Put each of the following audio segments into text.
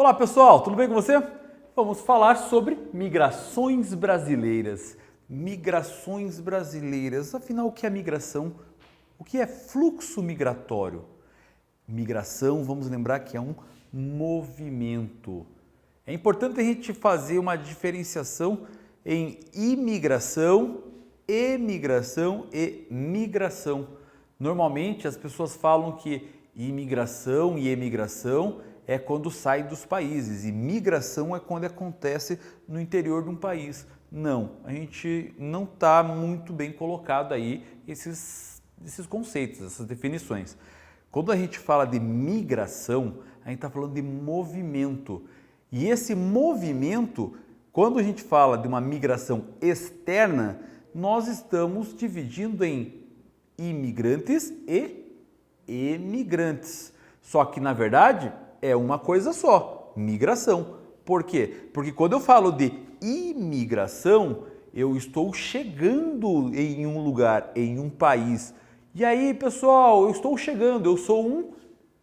Olá pessoal, tudo bem com você? Vamos falar sobre migrações brasileiras. Migrações brasileiras, afinal o que é migração? O que é fluxo migratório? Migração, vamos lembrar que é um movimento. É importante a gente fazer uma diferenciação em imigração, emigração e migração. Normalmente as pessoas falam que imigração e emigração é quando sai dos países e migração é quando acontece no interior de um país. Não, a gente não está muito bem colocado aí esses conceitos, essas definições. Quando a gente fala de migração, a gente está falando de movimento. E esse movimento, quando a gente fala de uma migração externa, nós estamos dividindo em imigrantes e emigrantes. Só que, na verdade, é uma coisa só, migração. Por quê? Porque quando eu falo de imigração, eu estou chegando em um lugar, em um país. E aí, pessoal, eu estou chegando, eu sou um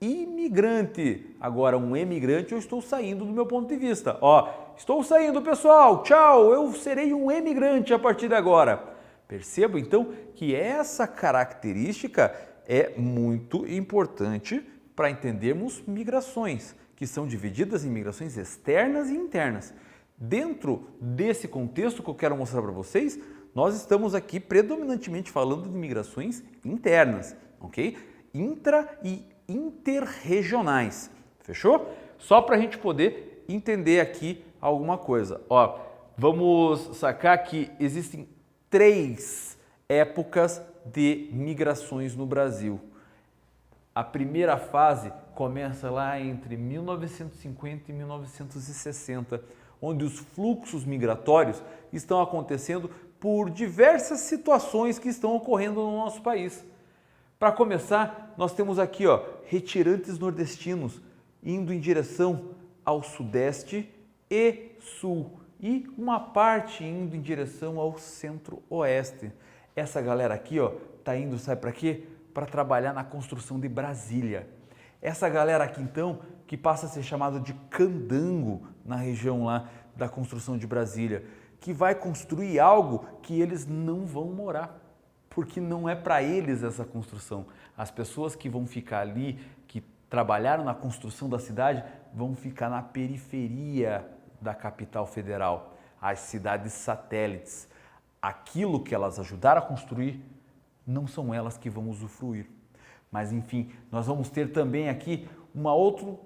imigrante. Agora, um emigrante, eu estou saindo do meu ponto de vista. Ó, estou saindo, pessoal, tchau, eu serei um emigrante a partir de agora. Perceba, então, que essa característica é muito importante para entendermos migrações, que são divididas em migrações externas e internas. Dentro desse contexto que eu quero mostrar para vocês, nós estamos aqui predominantemente falando de migrações internas, ok? Intra e interregionais, fechou? Só para a gente poder entender aqui alguma coisa. Ó, vamos sacar que existem 3 épocas de migrações no Brasil. A primeira fase começa lá entre 1950 e 1960, onde os fluxos migratórios estão acontecendo por diversas situações que estão ocorrendo no nosso país. Para começar, nós temos aqui, ó, retirantes nordestinos indo em direção ao sudeste e sul e uma parte indo em direção ao centro-oeste. Essa galera aqui, ó, tá indo, sabe para quê? Para trabalhar na construção de Brasília. Essa galera aqui, então, que passa a ser chamada de candango na região lá da construção de Brasília, que vai construir algo que eles não vão morar, porque não é para eles essa construção. As pessoas que vão ficar ali, que trabalharam na construção da cidade, vão ficar na periferia da capital federal, as cidades satélites. Aquilo que elas ajudaram a construir, não são elas que vão usufruir. Mas enfim, nós vamos ter também aqui um outro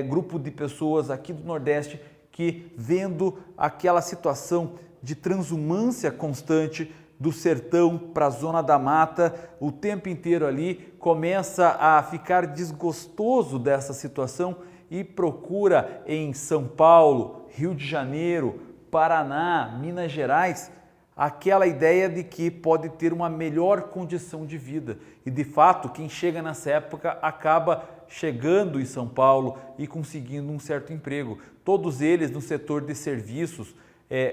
grupo de pessoas aqui do Nordeste que, vendo aquela situação de transumância constante do sertão para a zona da mata, o tempo inteiro ali, começa a ficar desgostoso dessa situação e procura em São Paulo, Rio de Janeiro, Paraná, Minas Gerais, aquela ideia de que pode ter uma melhor condição de vida. E de fato, quem chega nessa época acaba chegando em São Paulo e conseguindo um certo emprego. Todos eles no setor de serviços,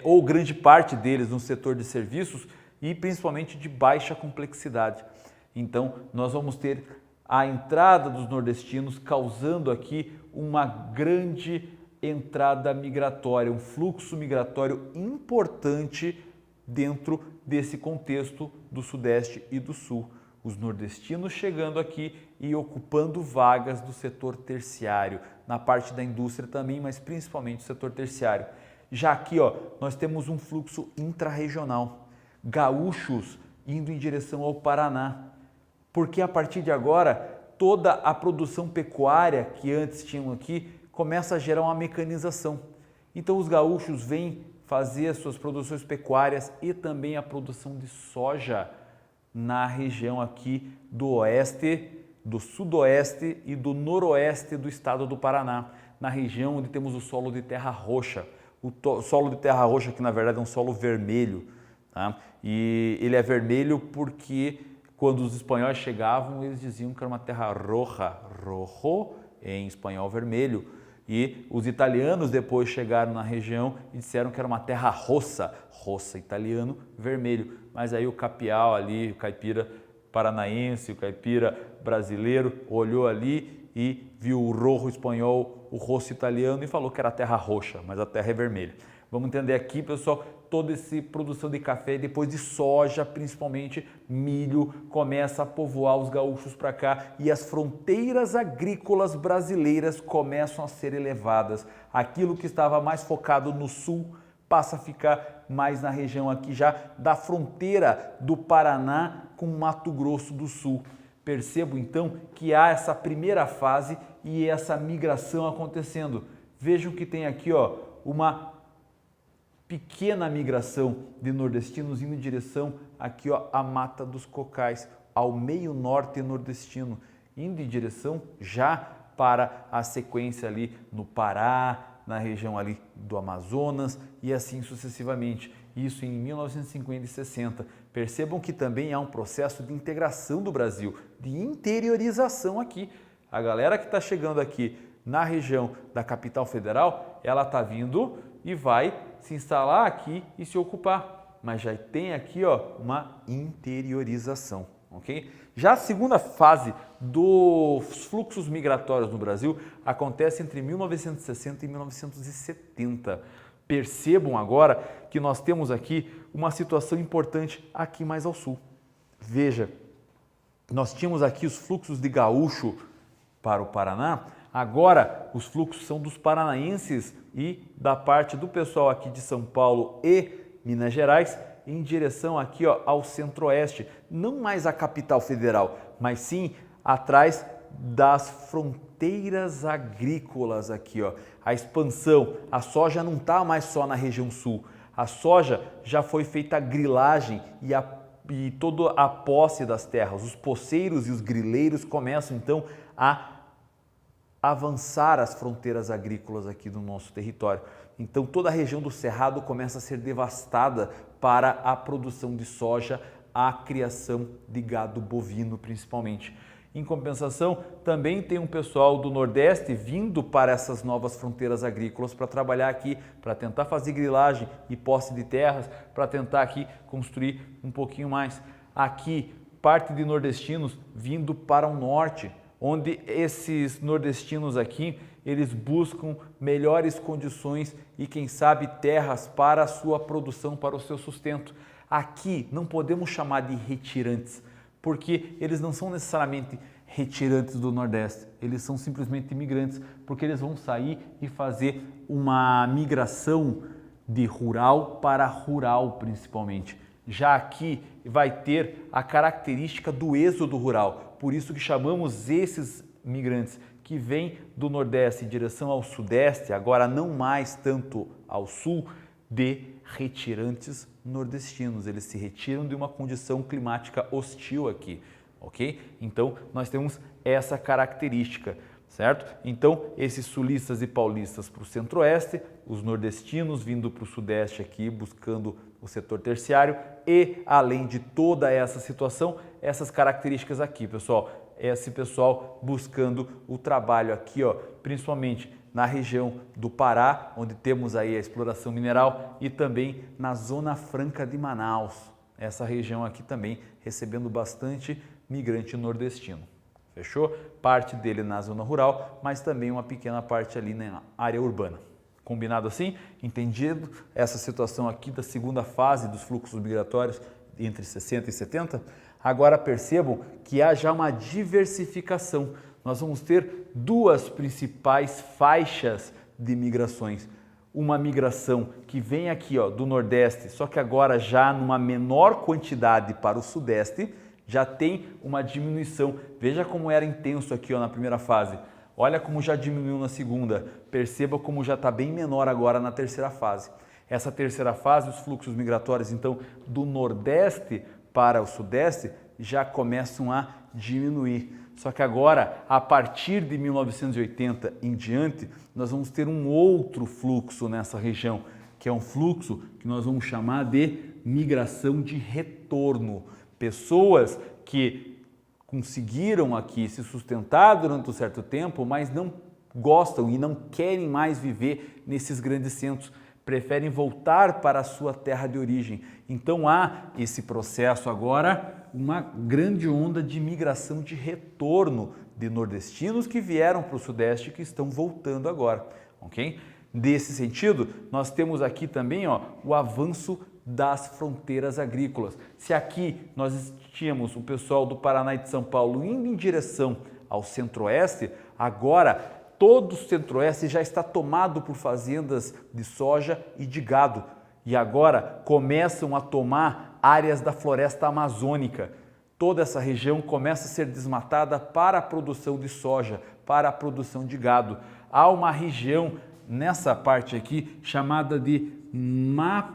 ou grande parte deles no setor de serviços e principalmente de baixa complexidade. Então, nós vamos ter a entrada dos nordestinos causando aqui uma grande entrada migratória, um fluxo migratório importante dentro desse contexto do Sudeste e do Sul. Os nordestinos chegando aqui e ocupando vagas do setor terciário, na parte da indústria também, mas principalmente o setor terciário. Já aqui, ó, nós temos um fluxo intrarregional, gaúchos indo em direção ao Paraná, porque a partir de agora toda a produção pecuária que antes tinham aqui começa a gerar uma mecanização. Então os gaúchos vêm fazer as suas produções pecuárias e também a produção de soja na região aqui do oeste, do sudoeste e do noroeste do estado do Paraná, na região onde temos o solo de terra roxa. O solo de terra roxa, que na verdade é um solo vermelho, tá? E ele é vermelho porque quando os espanhóis chegavam, eles diziam que era uma terra roja, rojo, em espanhol vermelho. E os italianos depois chegaram na região e disseram que era uma terra rossa, rossa italiano, vermelho. Mas aí o capial ali, o caipira paranaense, o caipira brasileiro, olhou ali e viu o rojo espanhol o rosso italiano e falou que era a terra roxa, mas a terra é vermelha. Vamos entender aqui, pessoal, toda essa produção de café e depois de soja, principalmente milho, começa a povoar os gaúchos para cá e as fronteiras agrícolas brasileiras começam a ser elevadas. Aquilo que estava mais focado no sul passa a ficar mais na região aqui já da fronteira do Paraná com Mato Grosso do Sul. Percebo então que há essa primeira fase e essa migração acontecendo. Vejam que tem aqui uma pequena migração de nordestinos indo em direção aqui à Mata dos Cocais, ao meio norte nordestino, indo em direção já para a sequência ali no Pará, na região ali do Amazonas e assim sucessivamente. Isso em 1950 e 60. Percebam que também há um processo de integração do Brasil, de interiorização aqui. A galera que está chegando aqui na região da capital federal, ela está vindo e vai se instalar aqui e se ocupar. Mas já tem aqui uma interiorização, ok? Já a segunda fase dos fluxos migratórios no Brasil acontece entre 1960 e 1970. Percebam agora que nós temos aqui uma situação importante aqui mais ao sul. Veja, nós tínhamos aqui os fluxos de gaúcho para o Paraná, agora os fluxos são dos paranaenses e da parte do pessoal aqui de São Paulo e Minas Gerais em direção aqui ao centro-oeste, não mais a capital federal, mas sim atrás das fronteiras agrícolas aqui, a expansão. A soja não está mais só na região sul, a soja já foi feita a grilagem e toda a posse das terras. Os poceiros e os grileiros começam então a avançar as fronteiras agrícolas aqui do nosso território. Então toda a região do Cerrado começa a ser devastada para a produção de soja, a criação de gado bovino principalmente. Em compensação, também tem um pessoal do Nordeste vindo para essas novas fronteiras agrícolas para trabalhar aqui, para tentar fazer grilagem e posse de terras, para tentar aqui construir um pouquinho mais. Aqui, parte de nordestinos vindo para o norte, onde esses nordestinos aqui, eles buscam melhores condições e, quem sabe, terras para a sua produção, para o seu sustento. Aqui não podemos chamar de retirantes, porque eles não são necessariamente retirantes do Nordeste, eles são simplesmente imigrantes, porque eles vão sair e fazer uma migração de rural para rural principalmente. Já aqui vai ter a característica do êxodo rural, por isso que chamamos esses migrantes que vêm do Nordeste em direção ao Sudeste, agora não mais tanto ao Sul, de retirantes nordestinos. Eles se retiram de uma condição climática hostil aqui, ok? Então, nós temos essa característica, certo? Então, esses sulistas e paulistas para o centro-oeste, os nordestinos vindo para o sudeste aqui, buscando o setor terciário e, além de toda essa situação, essas características aqui, pessoal. Esse pessoal buscando o trabalho aqui, principalmente na região do Pará, onde temos aí a exploração mineral, e também na Zona Franca de Manaus, essa região aqui também recebendo bastante migrante nordestino. Fechou? Parte dele na zona rural, mas também uma pequena parte ali na área urbana. Combinado assim? Entendido essa situação aqui da segunda fase dos fluxos migratórios entre 60 e 70? Agora percebam que há já uma diversificação. Nós vamos ter duas principais faixas de migrações. Uma migração que vem aqui do Nordeste, só que agora já numa menor quantidade para o Sudeste, já tem uma diminuição. Veja como era intenso aqui na primeira fase. Olha como já diminuiu na segunda. Perceba como já está bem menor agora na terceira fase. Essa terceira fase, os fluxos migratórios, então, do Nordeste para o Sudeste, já começam a diminuir. Só que agora, a partir de 1980 em diante, nós vamos ter um outro fluxo nessa região, que é um fluxo que nós vamos chamar de migração de retorno. Pessoas que conseguiram aqui se sustentar durante um certo tempo, mas não gostam e não querem mais viver nesses grandes centros, preferem voltar para a sua terra de origem. Então há esse processo agora, uma grande onda de migração de retorno de nordestinos que vieram para o Sudeste e que estão voltando agora, ok? Nesse sentido, nós temos aqui também o avanço das fronteiras agrícolas. Se aqui nós tínhamos o pessoal do Paraná e de São Paulo indo em direção ao centro-oeste, agora todo o centro-oeste já está tomado por fazendas de soja e de gado. E agora começam a tomar áreas da floresta amazônica. Toda essa região começa a ser desmatada para a produção de soja, para a produção de gado. Há uma região nessa parte aqui chamada de Mapitoba.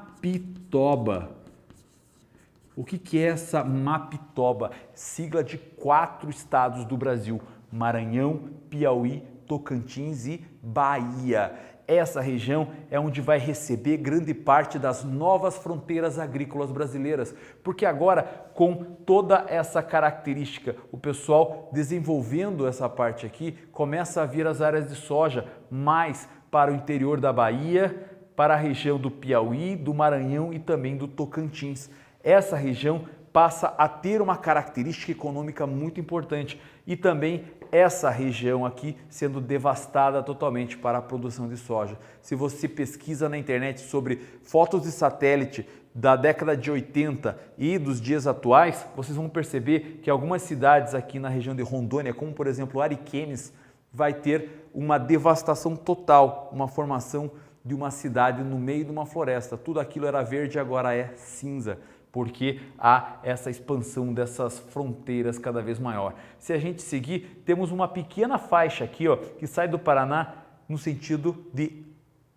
O que é essa Mapitoba? Sigla de 4 estados do Brasil: Maranhão, Piauí, Tocantins e Bahia. Essa região é onde vai receber grande parte das novas fronteiras agrícolas brasileiras, porque agora, com toda essa característica, o pessoal desenvolvendo essa parte aqui, começa a vir as áreas de soja mais para o interior da Bahia, para a região do Piauí, do Maranhão e também do Tocantins. Essa região passa a ter uma característica econômica muito importante e também essa região aqui sendo devastada totalmente para a produção de soja. Se você pesquisa na internet sobre fotos de satélite da década de 80 e dos dias atuais, vocês vão perceber que algumas cidades aqui na região de Rondônia, como por exemplo Ariquemes, vai ter uma devastação total, uma formação de uma cidade no meio de uma floresta. Tudo aquilo era verde e agora é cinza, porque há essa expansão dessas fronteiras cada vez maior. Se a gente seguir, temos uma pequena faixa aqui, que sai do Paraná no sentido de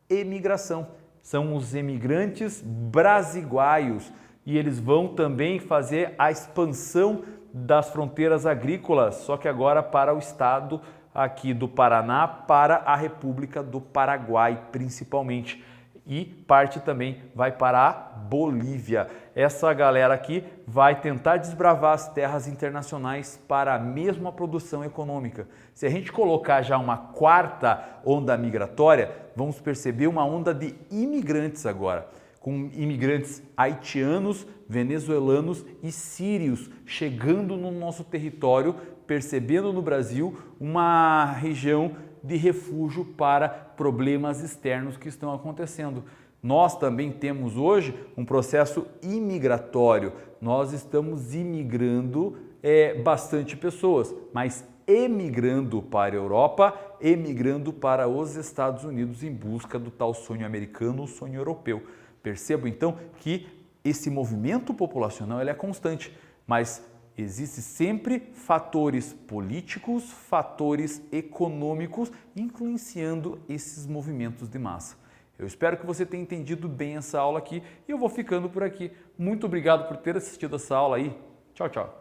emigração. São os emigrantes brasiguaios e eles vão também fazer a expansão das fronteiras agrícolas, só que agora para o estado aqui do Paraná, para a República do Paraguai principalmente. E parte também vai para a Bolívia. Essa galera aqui vai tentar desbravar as terras internacionais para a mesma produção econômica. Se a gente colocar já uma 4ª onda migratória, vamos perceber uma onda de imigrantes agora, com imigrantes haitianos, venezuelanos e sírios chegando no nosso território, percebendo no Brasil uma região de refúgio para problemas externos que estão acontecendo. Nós também temos hoje um processo imigratório. Nós estamos imigrando bastante pessoas, mas emigrando para a Europa, emigrando para os Estados Unidos em busca do tal sonho americano, o sonho europeu. Percebo então que esse movimento populacional ele é constante, mas existem sempre fatores políticos, fatores econômicos influenciando esses movimentos de massa. Eu espero que você tenha entendido bem essa aula aqui e eu vou ficando por aqui. Muito obrigado por ter assistido essa aula aí. Tchau, tchau.